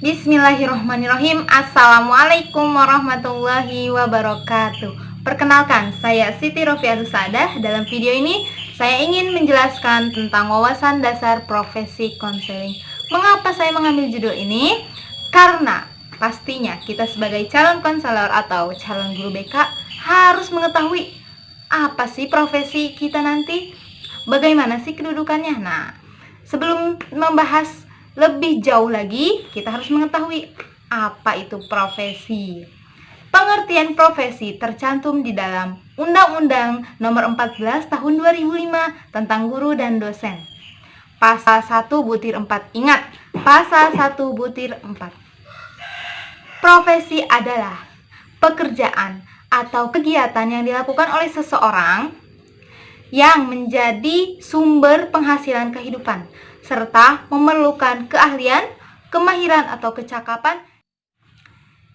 Bismillahirrahmanirrahim. Assalamualaikum warahmatullahi wabarakatuh. Perkenalkan, saya Siti Rofiatus Sadah. Dalam video ini, saya ingin menjelaskan tentang wawasan dasar profesi konseling. Mengapa saya mengambil judul ini? Karena pastinya kita sebagai calon konselor atau calon guru BK harus mengetahui apa sih profesi kita nanti, bagaimana sih kedudukannya. Nah, sebelum membahas lebih jauh lagi, kita harus mengetahui apa itu profesi. Pengertian profesi tercantum di dalam Undang-Undang Nomor 14 Tahun 2005 tentang guru dan dosen. Pasal 1 butir 4. Ingat, pasal 1 butir 4. Profesi adalah pekerjaan atau kegiatan yang dilakukan oleh seseorang yang menjadi sumber penghasilan kehidupan, serta memerlukan keahlian, kemahiran atau kecakapan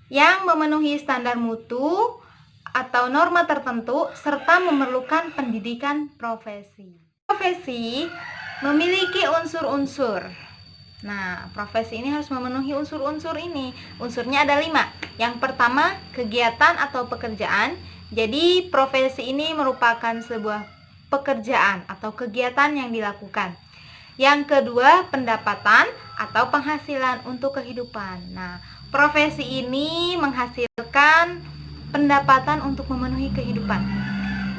yang memenuhi standar mutu atau norma tertentu, serta memerlukan pendidikan profesi. Profesi memiliki unsur-unsur. Nah, profesi ini harus memenuhi unsur-unsur ini. Unsurnya ada 5. Yang pertama, kegiatan atau pekerjaan. Jadi, profesi ini merupakan sebuah pekerjaan atau kegiatan yang dilakukan. Yang kedua, pendapatan atau penghasilan untuk kehidupan. Nah, profesi ini menghasilkan pendapatan untuk memenuhi kehidupan.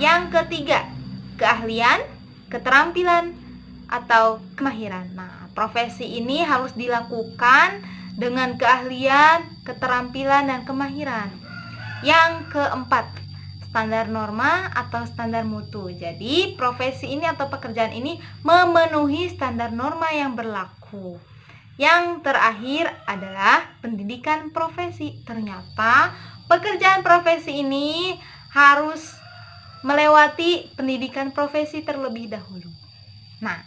Yang ketiga, keahlian, keterampilan atau kemahiran. Nah, profesi ini harus dilakukan dengan keahlian, keterampilan dan kemahiran. Yang keempat, standar norma atau standar mutu. Jadi, profesi ini atau pekerjaan ini memenuhi standar norma yang berlaku. Yang terakhir adalah pendidikan profesi. Ternyata pekerjaan profesi ini harus melewati pendidikan profesi terlebih dahulu. Nah,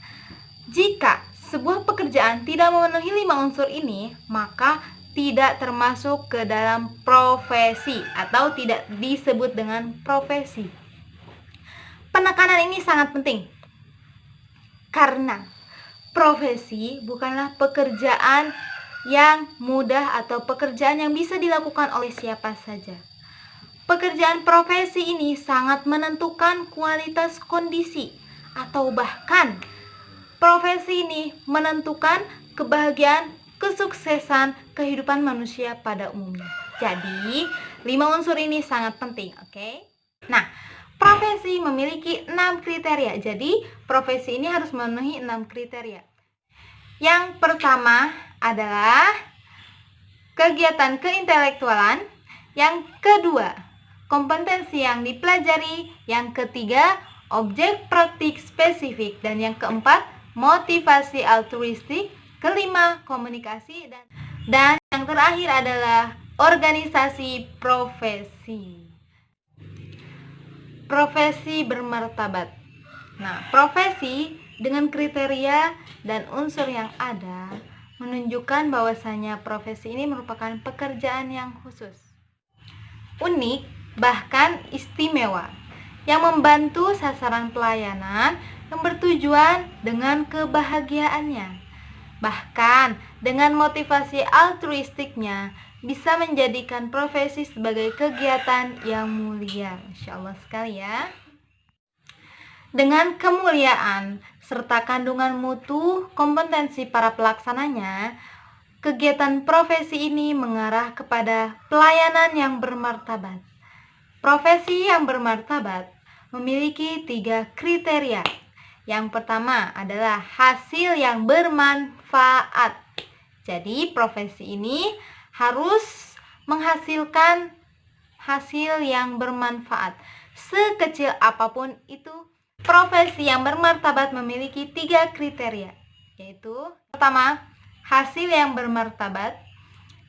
jika sebuah pekerjaan tidak memenuhi 5 unsur ini, maka tidak termasuk ke dalam profesi atau tidak disebut dengan profesi. Penekanan ini sangat penting karena profesi bukanlah pekerjaan yang mudah atau pekerjaan yang bisa dilakukan oleh siapa saja. Pekerjaan profesi ini sangat menentukan kualitas kondisi atau bahkan profesi ini menentukan kebahagiaan kesuksesan kehidupan manusia pada umumnya. Jadi, 5 unsur ini sangat penting, oke? Nah, profesi memiliki 6 kriteria. Jadi, profesi ini harus memenuhi 6 kriteria. Yang pertama adalah kegiatan keintelektualan. Yang kedua, kompetensi yang dipelajari. Yang ketiga, objek praktik spesifik. Dan yang keempat, motivasi altruistik. Kelima, komunikasi, dan yang terakhir adalah organisasi profesi. Profesi bermartabat. Nah, profesi dengan kriteria dan unsur yang ada menunjukkan bahwasanya profesi ini merupakan pekerjaan yang khusus, unik, bahkan istimewa, yang membantu sasaran pelayanan yang bertujuan dengan kebahagiaannya. Bahkan dengan motivasi altruistiknya bisa menjadikan profesi sebagai kegiatan yang mulia. Insya Allah sekali ya. Dengan kemuliaan serta kandungan mutu kompetensi para pelaksananya, kegiatan profesi ini mengarah kepada pelayanan yang bermartabat. Profesi yang bermartabat memiliki 3 kriteria. Yang pertama adalah hasil yang bermanfaat. Jadi, profesi ini harus menghasilkan hasil yang bermanfaat, sekecil apapun itu. Profesi yang bermartabat memiliki 3 kriteria, yaitu pertama, hasil yang bermartabat.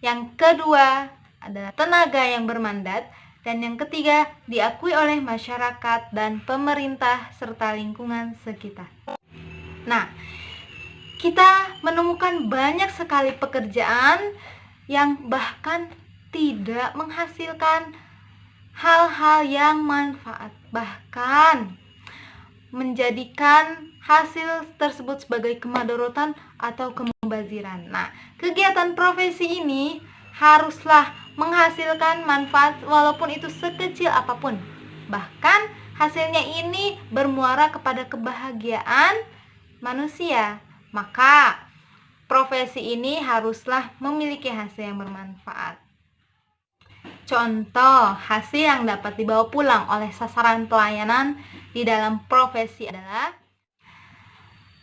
Yang kedua adalah tenaga yang bermandat. Dan yang ketiga, diakui oleh masyarakat dan pemerintah serta lingkungan sekitar. Nah, kita menemukan banyak sekali pekerjaan yang bahkan tidak menghasilkan hal-hal yang manfaat. Bahkan menjadikan hasil tersebut sebagai kemadorotan atau kemubaziran. Nah, kegiatan profesi ini haruslah menghasilkan manfaat walaupun itu sekecil apapun. Bahkan hasilnya ini bermuara kepada kebahagiaan manusia. Maka profesi ini haruslah memiliki hasil yang bermanfaat. Contoh hasil yang dapat dibawa pulang oleh sasaran pelayanan di dalam profesi adalah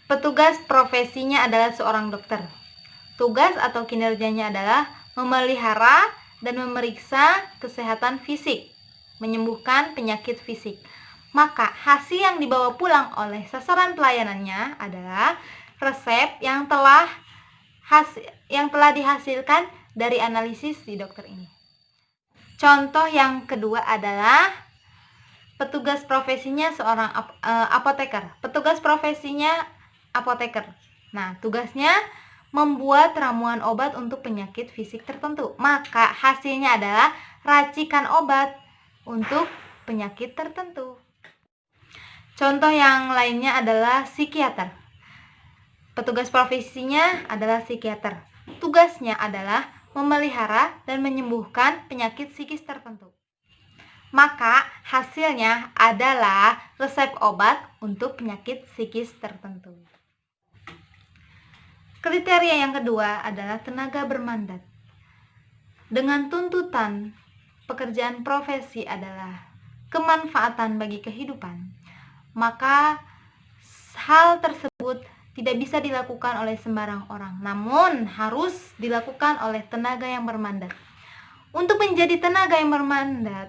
petugas profesinya adalah seorang dokter. Tugas atau kinerjanya adalah memelihara dan memeriksa kesehatan fisik, menyembuhkan penyakit fisik. Maka hasil yang dibawa pulang oleh sasaran pelayanannya adalah resep yang telah dihasilkan dari analisis si dokter ini. Contoh yang kedua adalah petugas profesinya seorang apoteker. Petugas profesinya apoteker. Nah, tugasnya membuat ramuan obat untuk penyakit fisik tertentu. Maka hasilnya adalah racikan obat untuk penyakit tertentu. Contoh yang lainnya adalah psikiater. Petugas profesinya adalah psikiater. Tugasnya adalah memelihara dan menyembuhkan penyakit psikis tertentu. Maka hasilnya adalah resep obat untuk penyakit psikis tertentu. Kriteria yang kedua adalah tenaga bermandat. Dengan tuntutan pekerjaan profesi adalah kemanfaatan bagi kehidupan, maka hal tersebut tidak bisa dilakukan oleh sembarang orang, namun harus dilakukan oleh tenaga yang bermandat. Untuk menjadi tenaga yang bermandat,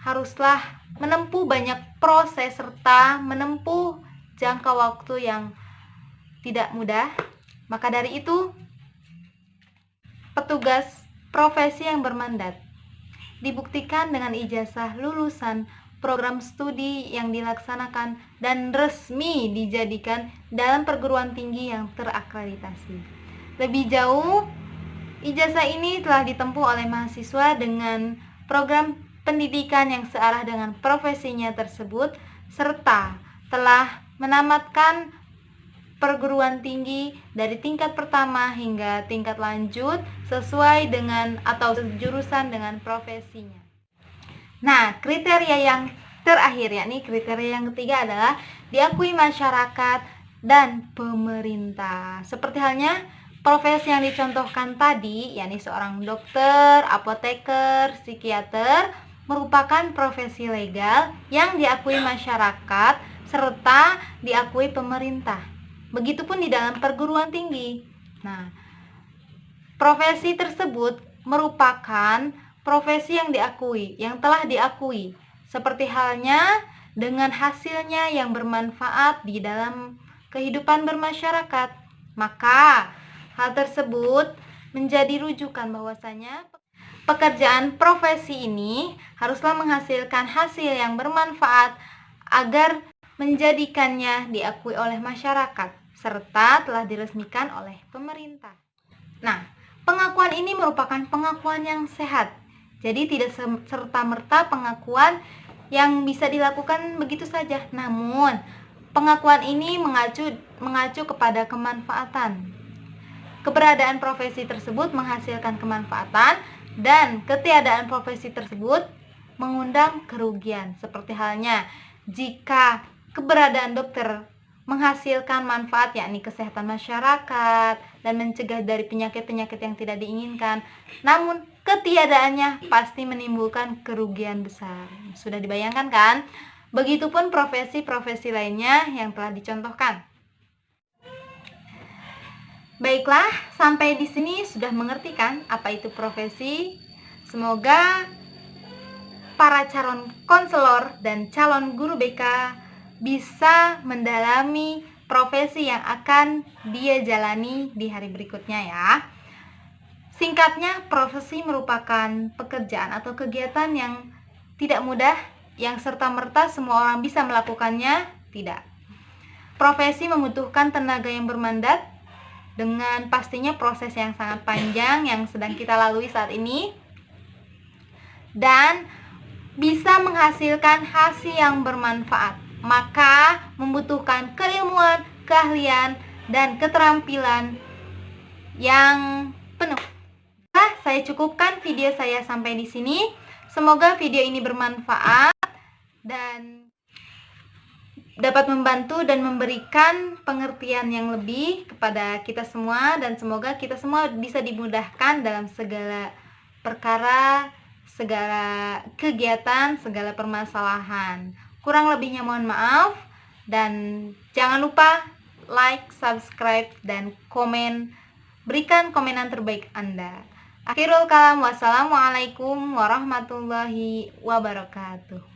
haruslah menempuh banyak proses serta menempuh jangka waktu yang tidak mudah. Maka dari itu, petugas profesi yang bermandat dibuktikan dengan ijazah lulusan program studi yang dilaksanakan dan resmi dijadikan dalam perguruan tinggi yang terakreditasi. Lebih jauh, ijazah ini telah ditempuh oleh mahasiswa dengan program pendidikan yang searah dengan profesinya tersebut serta telah menamatkan perguruan tinggi dari tingkat pertama hingga tingkat lanjut sesuai dengan atau sejurusan dengan profesinya. Nah, kriteria yang terakhir, yakni kriteria yang ketiga adalah diakui masyarakat dan pemerintah. Seperti halnya profesi yang dicontohkan tadi, yakni seorang dokter, apoteker, psikiater, merupakan profesi legal yang diakui masyarakat serta diakui pemerintah. Begitupun di dalam perguruan tinggi. Nah, profesi tersebut merupakan profesi yang diakui, yang telah diakui, seperti halnya dengan hasilnya yang bermanfaat di dalam kehidupan bermasyarakat. Maka hal tersebut menjadi rujukan bahwasanya pekerjaan profesi ini haruslah menghasilkan hasil yang bermanfaat agar menjadikannya diakui oleh masyarakat serta telah diresmikan oleh pemerintah. Nah, pengakuan ini merupakan pengakuan yang sehat. Jadi tidak serta-merta pengakuan yang bisa dilakukan begitu saja. Namun, pengakuan ini mengacu kepada kemanfaatan. Keberadaan profesi tersebut menghasilkan kemanfaatan dan ketiadaan profesi tersebut mengundang kerugian. Seperti halnya jika keberadaan dokter menghasilkan manfaat, yakni kesehatan masyarakat dan mencegah dari penyakit-penyakit yang tidak diinginkan, namun ketiadaannya pasti menimbulkan kerugian besar. Sudah dibayangkan kan? Begitupun profesi-profesi lainnya yang telah dicontohkan. Baiklah, sampai di sini sudah mengerti kan apa itu profesi? Semoga para calon konselor dan calon guru BK bisa mendalami profesi yang akan dia jalani di hari berikutnya ya. Singkatnya, profesi merupakan pekerjaan atau kegiatan yang tidak mudah, yang serta-merta semua orang bisa melakukannya, tidak. Profesi membutuhkan tenaga yang bermandat, dengan pastinya proses yang sangat panjang yang sedang kita lalui saat ini, dan bisa menghasilkan hasil yang bermanfaat. maka membutuhkan keilmuan, keahlian, dan keterampilan yang penuh. Saya cukupkan video saya sampai di sini. Semoga video ini bermanfaat dan dapat membantu dan memberikan pengertian yang lebih kepada kita semua, dan semoga kita semua bisa dimudahkan dalam segala perkara, segala kegiatan, segala permasalahan. Kurang lebihnya mohon maaf, dan jangan lupa like, subscribe, dan komen. Berikan komenan terbaik Anda. Akhirul kalam, wassalamualaikum warahmatullahi wabarakatuh.